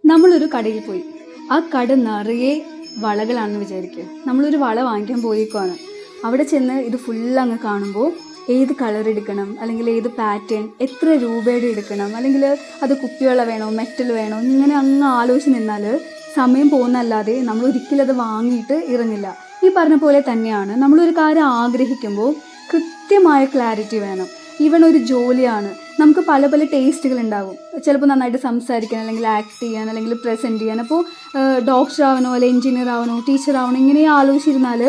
നമ്മളൊരു കടയിൽ പോയി. ആ കട നിറയെ വളകളാണെന്ന് വിചാരിക്കുക. നമ്മളൊരു വള വാങ്ങിക്കാൻ പോയേക്കുവാണ്. അവിടെ ചെന്ന് ഇത് ഫുള്ളങ്ങ് കാണുമ്പോൾ ഏത് കളർ എടുക്കണം, അല്ലെങ്കിൽ ഏത് പാറ്റേൺ, എത്ര രൂപയുടെ എടുക്കണം, അല്ലെങ്കിൽ അത് കുപ്പിവള വേണോ മെറ്റൽ വേണോ, ഇങ്ങനെ അങ്ങ് ആലോചിച്ച് നിന്നാൽ സമയം പോകുന്നല്ലാതെ നമ്മൾ ഒരിക്കലും അത് വാങ്ങിയിട്ട് ഇറങ്ങില്ല. ഈ പറഞ്ഞ പോലെ തന്നെയാണ് നമ്മളൊരു കാര്യം ആഗ്രഹിക്കുമ്പോൾ കൃത്യമായ ക്ലാരിറ്റി വേണം. ഈവൻ ഒരു ജോലിയാണ്, നമുക്ക് പല പല ടേസ്റ്റുകൾ ഉണ്ടാകും. ചിലപ്പോൾ നന്നായിട്ട് സംസാരിക്കാൻ, അല്ലെങ്കിൽ ആക്ട് ചെയ്യാൻ, അല്ലെങ്കിൽ പ്രസൻറ്റ് ചെയ്യാൻ. അപ്പോൾ ഡോക്ടർ ആവണോ, അല്ലെങ്കിൽ എഞ്ചിനീയർ ആവണോ, ടീച്ചർ ആവണോ, ഇങ്ങനെ ആലോചിച്ചിരുന്നാൽ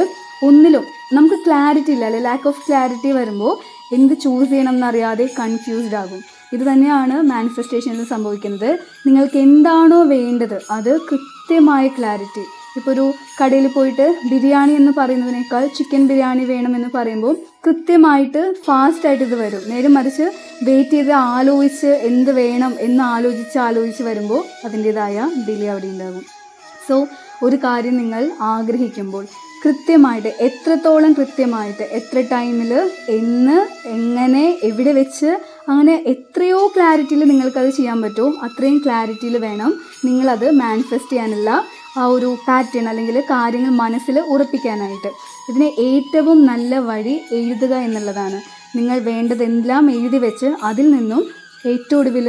ഒന്നിലും നമുക്ക് ക്ലാരിറ്റി ഇല്ല, അല്ലെങ്കിൽ ലാക്ക് ഓഫ് ക്ലാരിറ്റി വരുമ്പോൾ എന്ത് ചൂസ് ചെയ്യണം എന്നറിയാതെ കൺഫ്യൂസ്ഡ് ആകും. ഇത് തന്നെയാണ് മാനിഫെസ്റ്റേഷനിൽ സംഭവിക്കുന്നത്. നിങ്ങൾക്ക് എന്താണോ വേണ്ടത് അത് കൃത്യമായ ക്ലാരിറ്റി. ഇപ്പോൾ ഒരു കടയിൽ പോയിട്ട് ബിരിയാണി എന്ന് പറയുന്നതിനേക്കാൾ ചിക്കൻ ബിരിയാണി വേണമെന്ന് പറയുമ്പോൾ കൃത്യമായിട്ട് ഫാസ്റ്റായിട്ട് ഇത് വരും. നേരെ മറിച്ച് വെയിറ്റ് ചെയ്ത് ആലോചിച്ച് എന്ത് വേണം എന്ന് ആലോചിച്ച് വരുമ്പോൾ അതിൻ്റേതായ ഡിലേ അവിടെ ഉണ്ടാകും. സോ ഒരു കാര്യം നിങ്ങൾ ആഗ്രഹിക്കുമ്പോൾ കൃത്യമായിട്ട്, എത്രത്തോളം കൃത്യമായിട്ട്, എത്ര ടൈമിൽ, എന്ന്, എങ്ങനെ, എവിടെ വെച്ച്, അങ്ങനെ എത്രയോ ക്ലാരിറ്റിയിൽ നിങ്ങൾക്കത് ചെയ്യാൻ പറ്റുമോ അത്രയും ക്ലാരിറ്റിയിൽ വേണം നിങ്ങളത് മാനിഫെസ്റ്റ് ചെയ്യാനുള്ള ആ ഒരു പാറ്റേൺ, അല്ലെങ്കിൽ കാര്യങ്ങൾ മനസ്സിൽ ഉറപ്പിക്കാനായിട്ട്. ഇതിന് ഏറ്റവും നല്ല വഴി എഴുതുക എന്നുള്ളതാണ്. നിങ്ങൾ വേണ്ടതെല്ലാം എഴുതി വെച്ച് അതിൽ നിന്നും ഏറ്റവും ഒടുവിൽ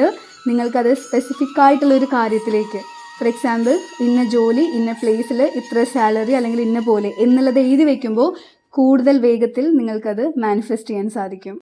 നിങ്ങൾക്കത് സ്പെസിഫിക് ആയിട്ടുള്ളൊരു കാര്യത്തിലേക്ക്, ഫോർ എക്സാമ്പിൾ ഇന്ന ജോലി, ഇന്ന പ്ലേസിൽ, ഇത്ര സാലറി, അല്ലെങ്കിൽ ഇന്ന പോലെ എന്നുള്ളത് എഴുതി വയ്ക്കുമ്പോൾ കൂടുതൽ വേഗത്തിൽ നിങ്ങൾക്കത് മാനിഫെസ്റ്റ് ചെയ്യാൻ സാധിക്കും.